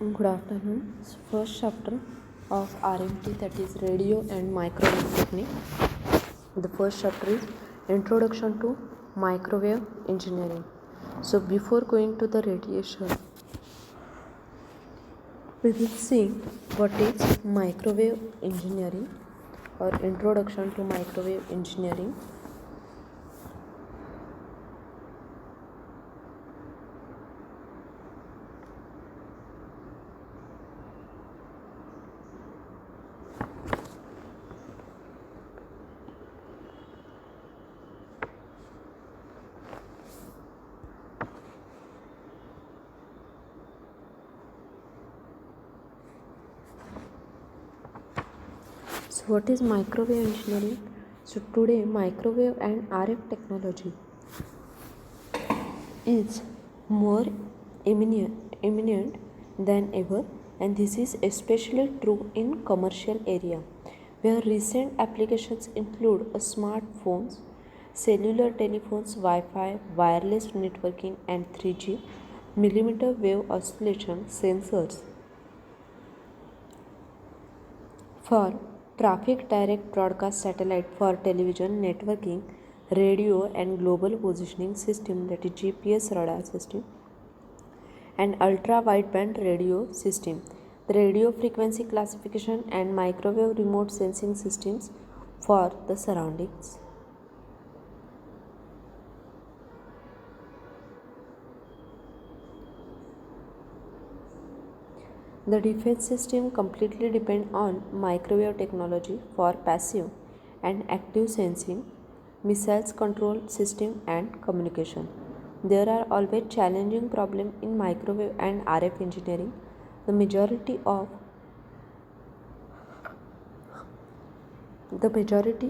Good afternoon. First chapter of RMT, that is Radio and Microwave Technique. The first chapter is Introduction to Microwave Engineering. So before going to the radiation, we will see what is microwave engineering or introduction to microwave engineering. So what is microwave engineering? So today microwave and RF technology is more eminent than ever, and this is especially true in commercial area where recent applications include smartphones, cellular telephones, Wi-Fi, wireless networking and 3G, millimeter wave oscillation sensors for traffic, direct broadcast satellite for television, networking, radio and global positioning system, that is GPS radar system, and ultra wideband radio system, the radio frequency classification and microwave remote sensing systems for the surroundings. The defense system completely depend on microwave technology for passive and active sensing, missiles control system and communication. There are always challenging problems in microwave and RF engineering. The majority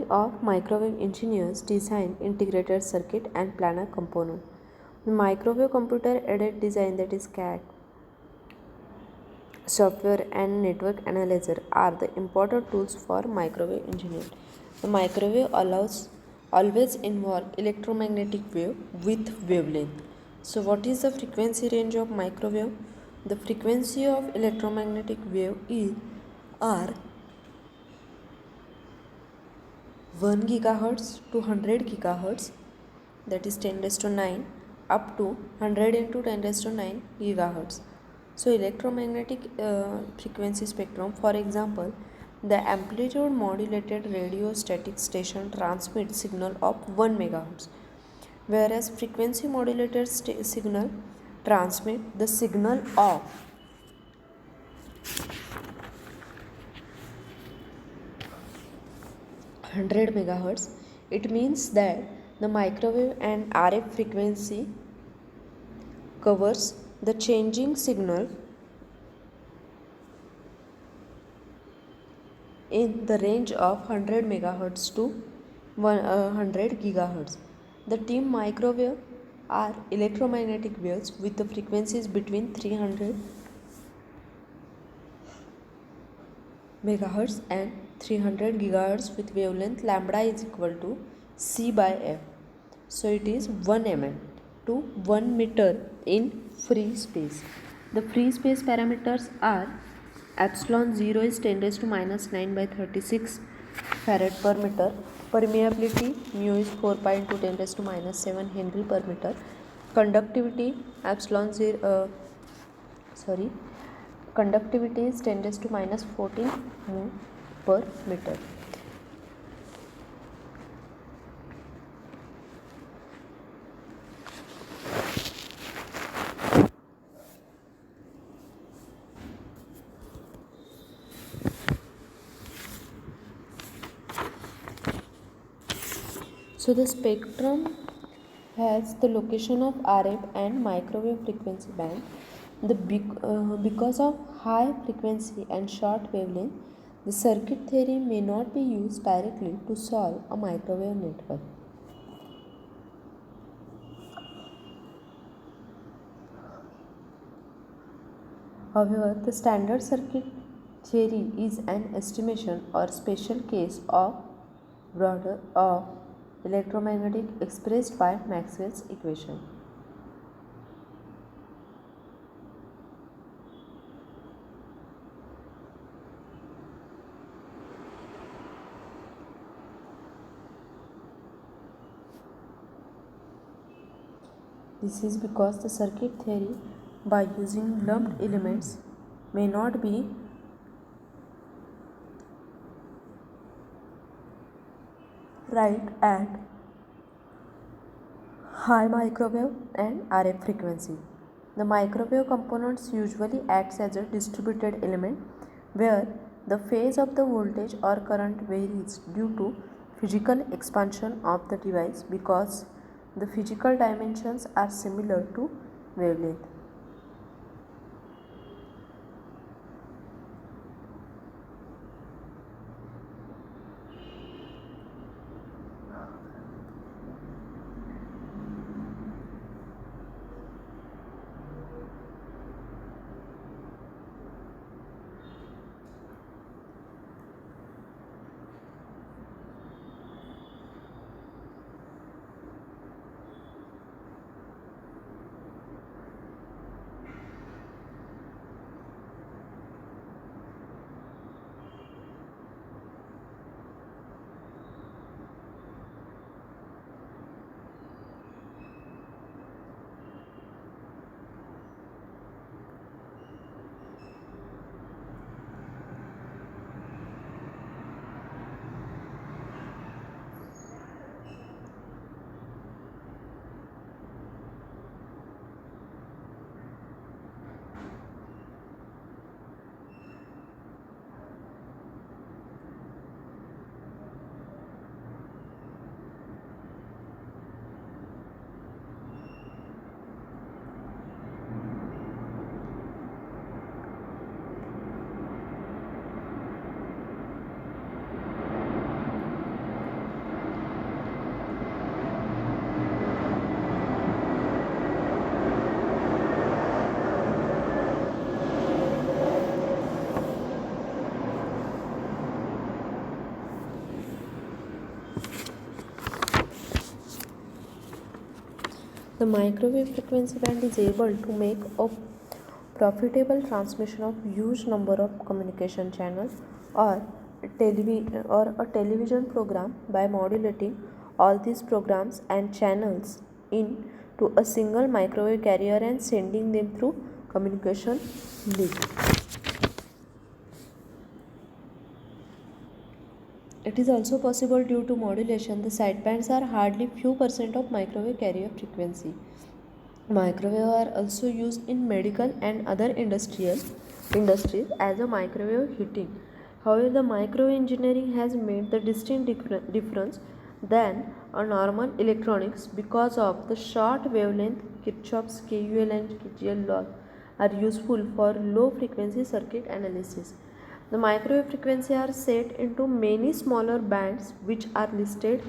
of microwave engineers design integrated circuit and planar component. The microwave computer aided design, that is CAD, software and network analyzer are the important tools for microwave engineering. The microwave always involve electromagnetic wave with wavelength. So what is the frequency range of microwave? The frequency of electromagnetic wave is are 1 gigahertz to 100 gigahertz, that is 10 raised to 9 up to 100 into 10 raised to 9 gigahertz. So electromagnetic frequency spectrum, for example, the amplitude modulated radio static station transmits signal of 1 megahertz, whereas frequency modulated signal transmit the signal of 100 megahertz. It means that the microwave and RF frequency covers the changing signal in the range of 100 megahertz to 100 gigahertz. The term microwave are electromagnetic waves with the frequencies between 300 megahertz and 300 gigahertz with wavelength lambda is equal to c by f. So it is 1 mm to 1 meter in free space. The free space parameters are epsilon 0 is 10 raised to minus 9 by 36 farad per meter. Permeability mu is 4 pi into 10 raised to minus 7 Henry per meter. Conductivity conductivity is 10 raised to minus 14 mho per meter. So the spectrum has the location of RF and microwave frequency band. Because of high frequency and short wavelength, the circuit theory may not be used directly to solve a microwave network. However, the standard circuit theory is an estimation or special case of electromagnetic expressed by Maxwell's equation. This is because the circuit theory, by using lumped elements, may not be right at high microwave and RF frequency. The microwave components usually acts as a distributed element where the phase of the voltage or current varies due to physical expansion of the device because the physical dimensions are similar to wavelength. The microwave frequency band is able to make a profitable transmission of huge number of communication channels or a television program by modulating all these programs and channels into a single microwave carrier and sending them through communication link. It is also possible due to modulation. The sidebands are hardly few percent of microwave carrier frequency. Microwave are also used in medical and other industries as a microwave heating. However, the microwave engineering has made the distinct difference than a normal electronics because of the short wavelength. Kirchhoff's KUL and KGL laws are useful for low frequency circuit analysis. The microwave frequency are set into many smaller bands which are listed.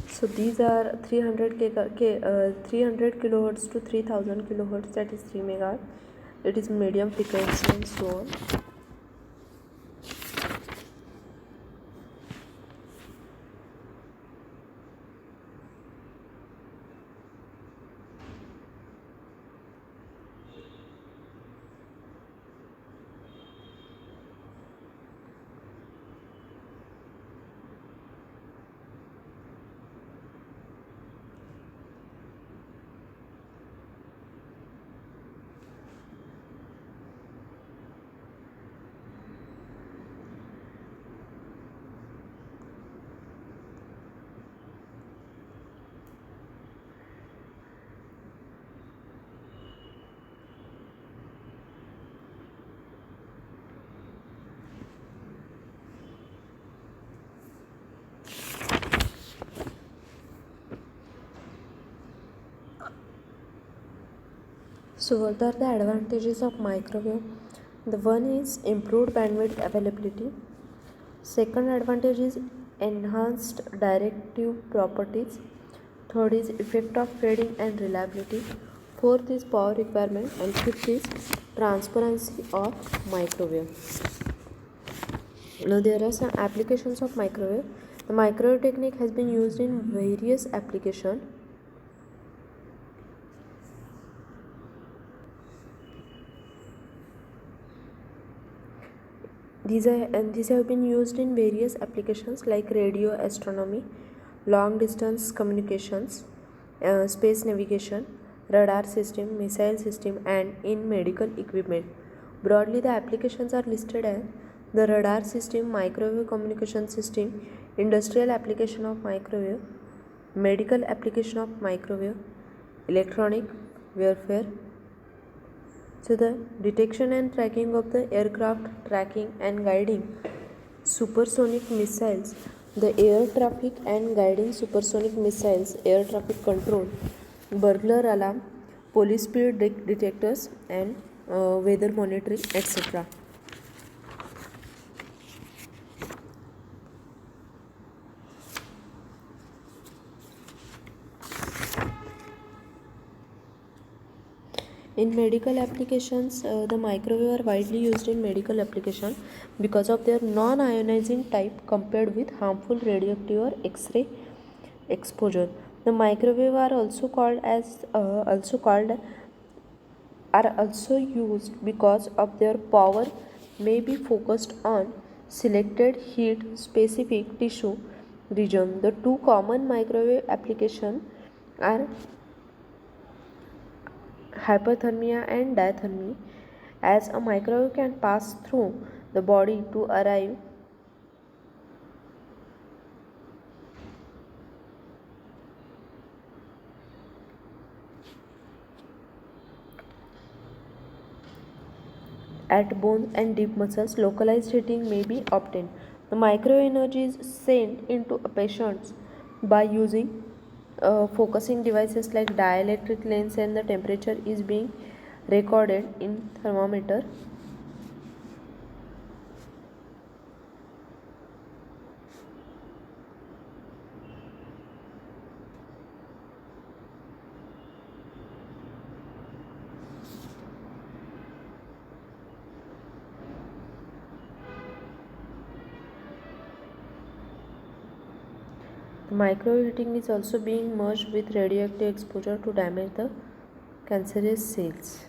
So these are 300 kilohertz to 3000 kilohertz, that is 3 megahertz. It is medium frequency and so on. So what are the advantages of microwave? The one is improved bandwidth availability. Second advantage is enhanced directive properties. Third is effect of fading and reliability. Fourth is power requirement, and fifth is transparency of microwave. Now there are some applications of microwave. The microwave technique has been used in various applications. These have been used in various applications like radio astronomy, long distance communications, space navigation, radar system, missile system, and in medical equipment. Broadly, the applications are listed as the radar system, microwave communication system, industrial application of microwave, medical application of microwave, electronic warfare. So, the detection and tracking of the aircraft, tracking and guiding supersonic missiles, the air traffic and guiding supersonic missiles, air traffic control, burglar alarm, police speed detectors, and weather monitoring, etc. In medical applications, the microwave are widely used in medical application because of their non-ionizing type compared with harmful radioactive or X-ray exposure. The microwave are also used because of their power may be focused on selected heat specific tissue region. The two common microwave applications are hyperthermia and diathermy, as a microwave can pass through the body to arrive at bones and deep muscles. Localized heating may be obtained. The microwave energy is sent into a patient by using focusing devices like dielectric lens, and the temperature is being recorded in thermometer. The microwave heating is also being merged with radioactive exposure to damage the cancerous cells.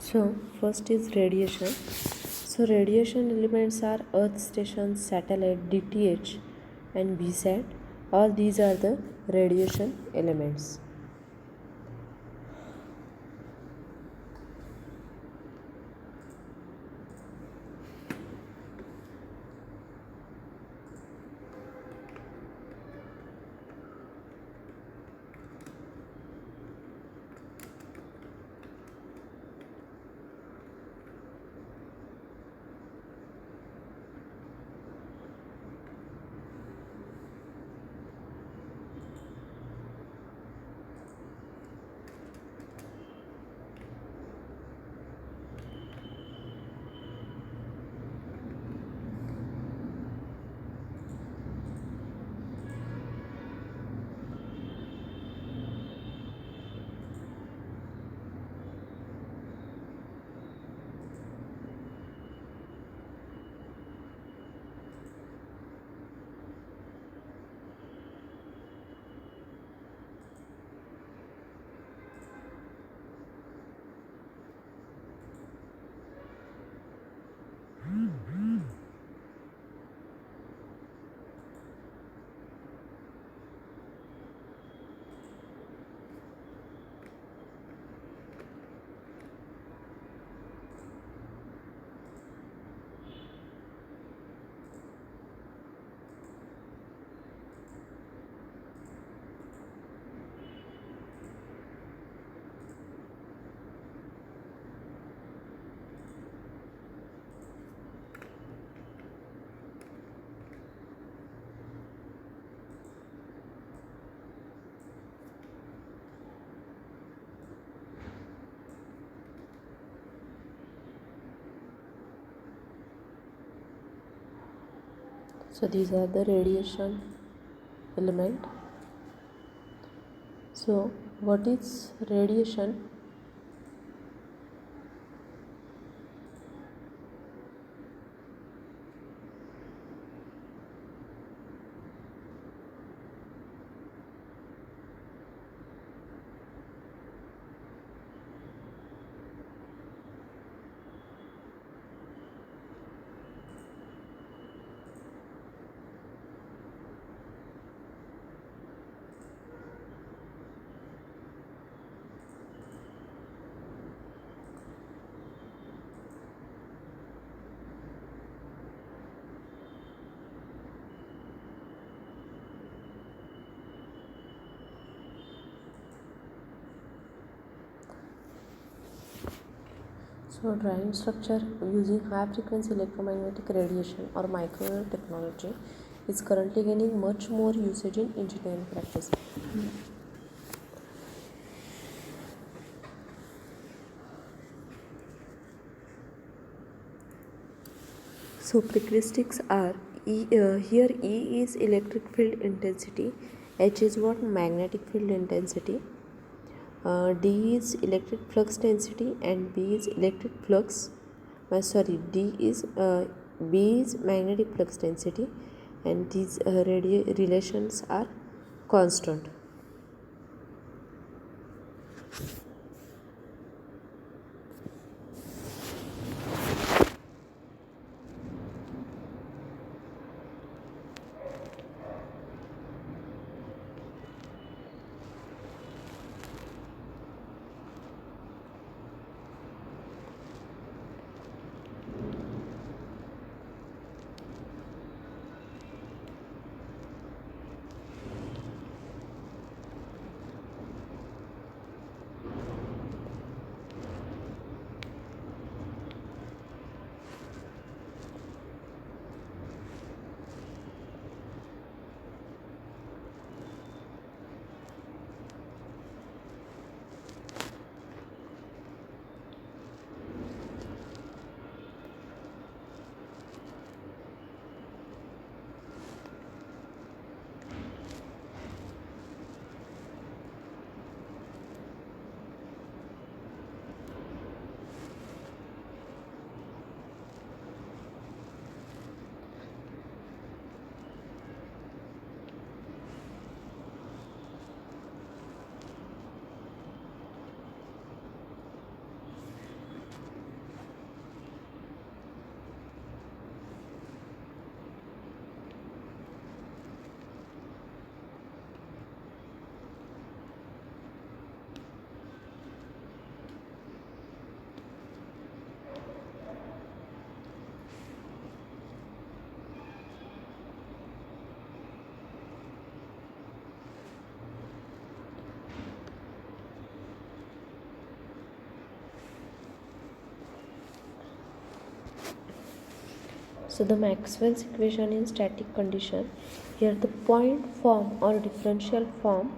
So first is radiation. So radiation elements are earth station, satellite, DTH and VSAT. All these are the radiation elements. So these are the radiation element. So what is radiation? So drawing structure using high frequency electromagnetic radiation or microwave technology is currently gaining much more usage in engineering practice. So characteristics are here E is electric field intensity, H is what magnetic field intensity, D is electric flux density and B is electric flux. B is magnetic flux density, and these relations are constant. So the Maxwell's equation in static condition, here the point form or differential form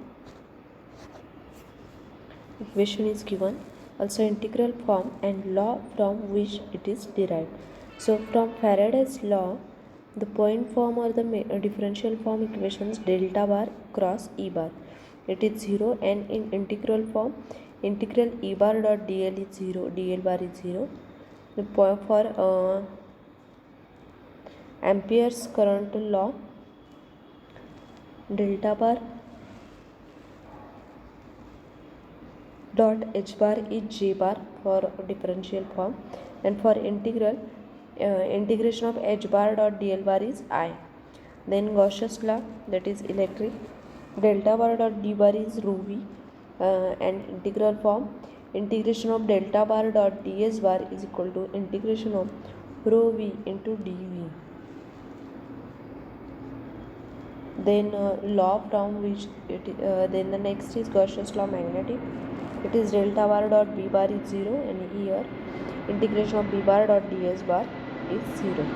equation is given, also integral form and law from which it is derived. So from Faraday's law, the point form or the differential form equations delta bar cross E bar, it is 0, and in integral form, integral E bar dot dl is 0, dl bar is 0. The point for Ampere's current law, delta bar dot h bar is j bar for differential form, and for integral integration of h bar dot dl bar is I. Then Gauss's law, that is electric, delta bar dot d bar is rho v, and integral form, integration of delta bar dot ds bar is equal to integration of rho v into dv. Then law from which then the next is Gauss's law magnetic, it is delta bar dot b bar is 0, and here integration of b bar dot ds bar is 0.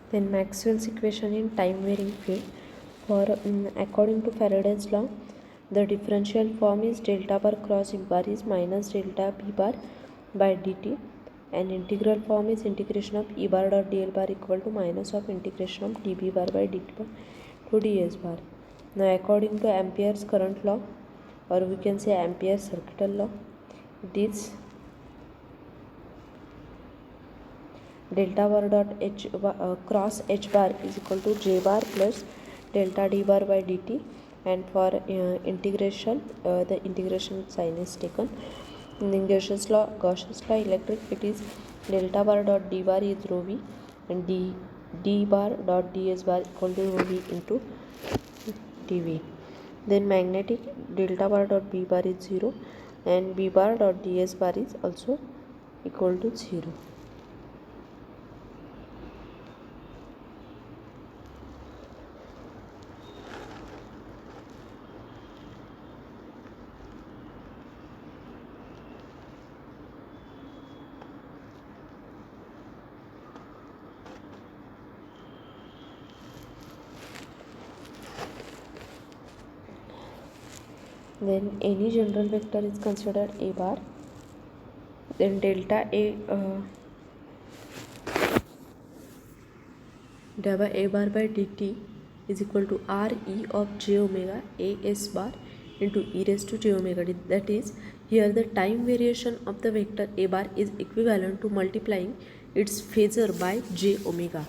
Then Maxwell's equation in time varying field, for according to Faraday's law, the differential form is delta bar cross E bar is minus delta B bar by dt, and integral form is integration of E bar dot dl bar equal to minus of integration of dB bar by dt bar to ds bar. Now according to Ampere's current law, or we can say Ampere's circuital law, it is delta bar dot h cross h bar is equal to j bar plus delta d bar by dt, and for integration the integration sign is taken. In Gauss's law electric, it is delta bar dot d bar is rho v, and d bar dot ds bar equal to rho v into dv. Then magnetic, delta bar dot b bar is 0, and b bar dot ds bar is also equal to 0. Then any general vector is considered a bar, then delta a bar by dt is equal to r e of j omega a s bar into e raised to j omega d. That is, here the time variation of the vector a bar is equivalent to multiplying its phasor by j omega.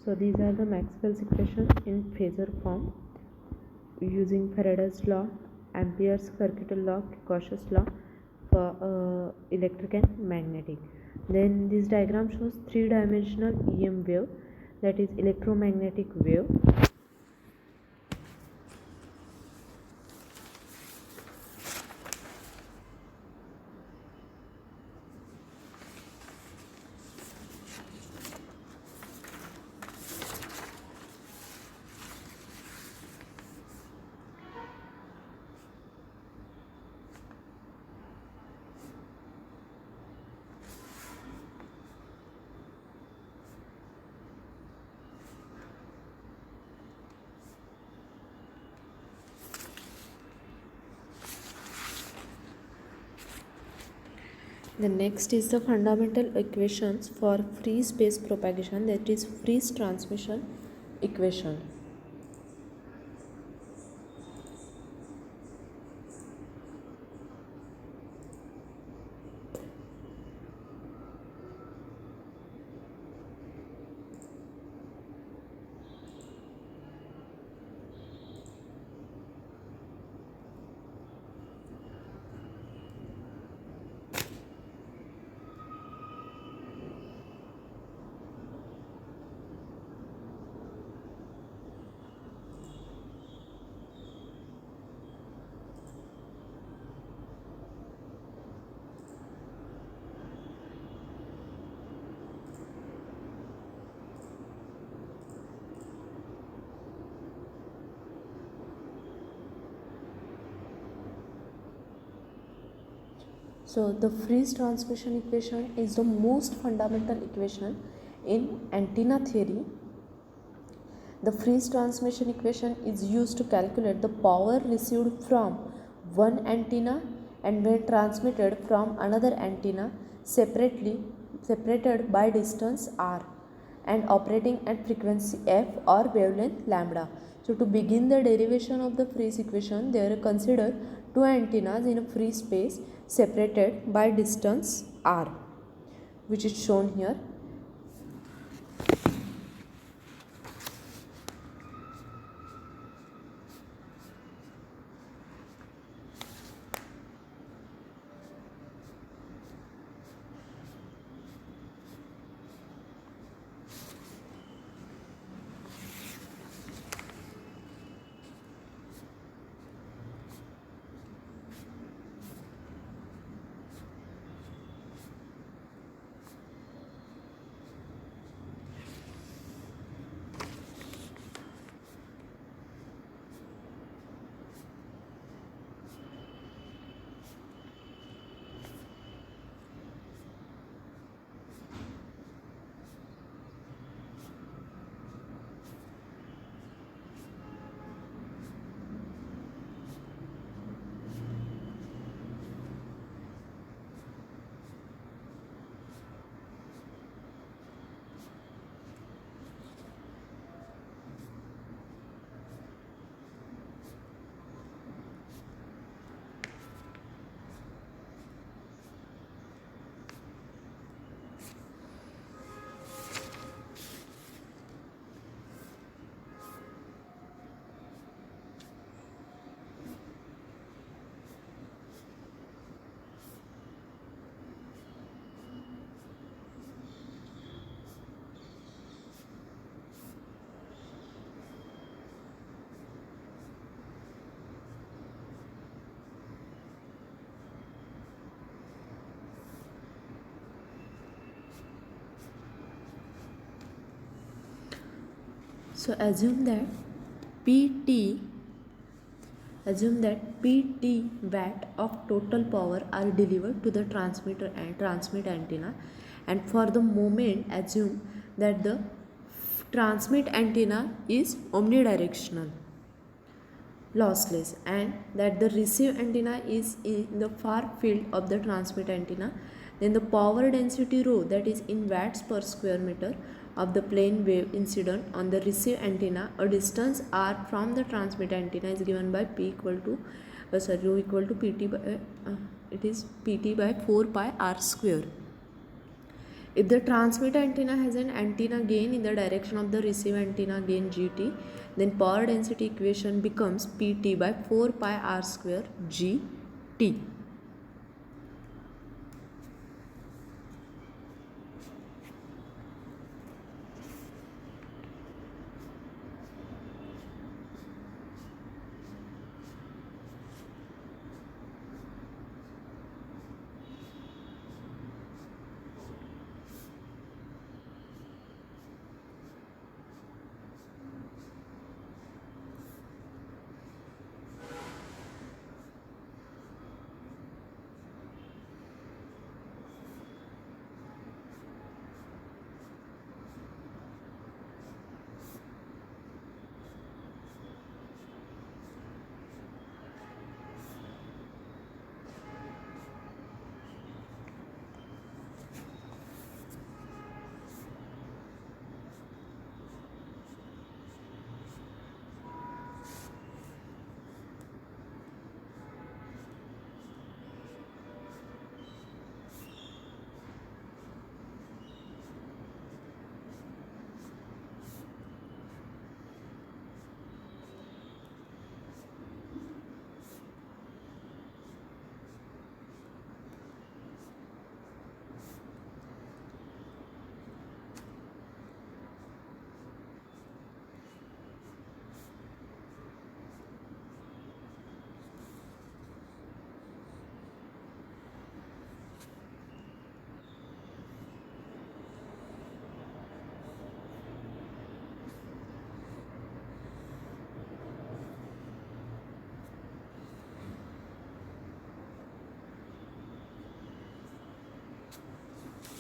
So these are the Maxwell's equations in phasor form using Faraday's law, Ampere's circuital law, Gauss's law for electric and magnetic. Then this diagram shows three-dimensional EM wave, that is electromagnetic wave. The next is the fundamental equations for free space propagation, that is Friis transmission equation. So the Friis transmission equation is the most fundamental equation in antenna theory. The Friis transmission equation is used to calculate the power received from one antenna and when transmitted from another antenna separated by distance r and operating at frequency f or wavelength lambda. So to begin the derivation of the Friis equation, there are considered two antennas in a free space separated by distance r, which is shown here. So assume that PT watt of total power are delivered to the transmitter and transmit antenna, and for the moment assume that the transmit antenna is omnidirectional, lossless, and that the receive antenna is in the far field of the transmit antenna. Then the power density rho, that is in watts per square meter, of the plane wave incident on the receive antenna a distance r from the transmit antenna is given by P equal to rho equal to PT by it is PT by 4 pi r square. If the transmitter antenna has an antenna gain in the direction of the receive antenna gain Gt, then power density equation becomes Pt by 4 pi r square Gt.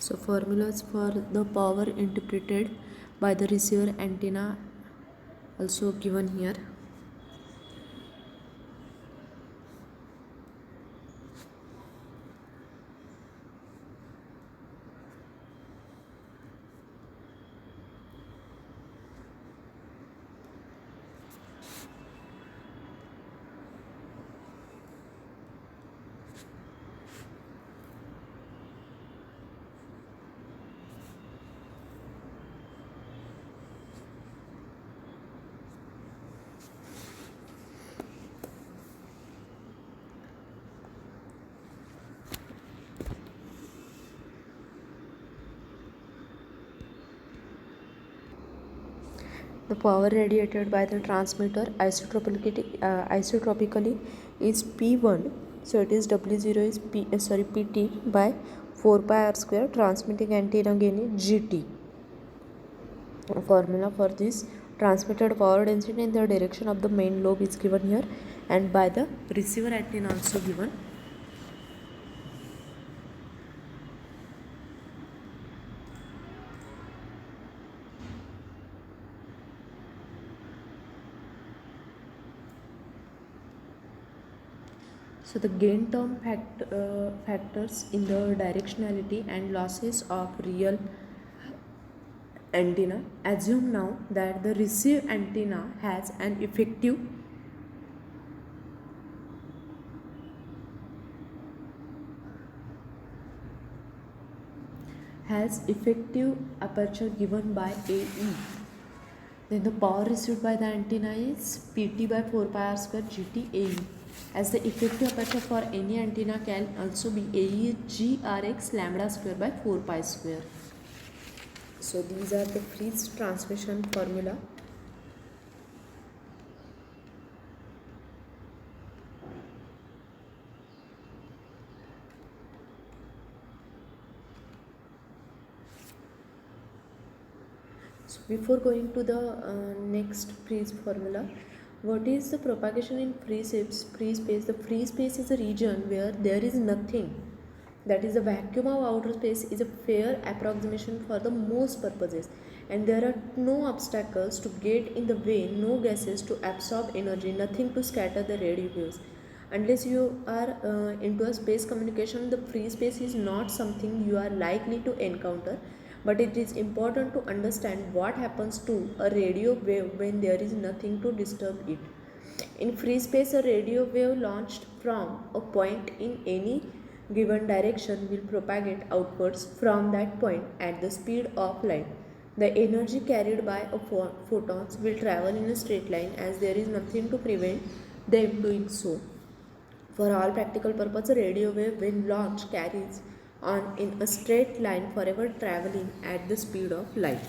So formulas for the power interpreted by the receiver antenna also given here. The power radiated by the transmitter isotropically is P1, so it is W0 is PT by 4 pi r square. Transmitting antenna gain is Gt. Formula for this transmitted power density in the direction of the main lobe is given here, and by the receiver antenna also given. So the gain term factors in the directionality and losses of real antenna. Assume now that the receive antenna has an effective aperture given by AE. Then the power received by the antenna is Pt by 4 pi r square Gt AE. As the effective aperture for any antenna can also be AE G Rx lambda square by 4 pi square. So these are the Friis transmission formula. So before going to the next Friis formula, what is the propagation in free space? The free space is a region where there is nothing. That is, the vacuum of outer space is a fair approximation for the most purposes, and there are no obstacles to get in the way, no gases to absorb energy, nothing to scatter the radio waves. Unless you are into a space communication, the free space is not something you are likely to encounter, but it is important to understand what happens to a radio wave when there is nothing to disturb it. In free space, a radio wave launched from a point in any given direction will propagate outwards from that point at the speed of light. The energy carried by a photons will travel in a straight line as there is nothing to prevent them doing so. For all practical purpose, a radio wave when launched carries on in a straight line forever traveling at the speed of light.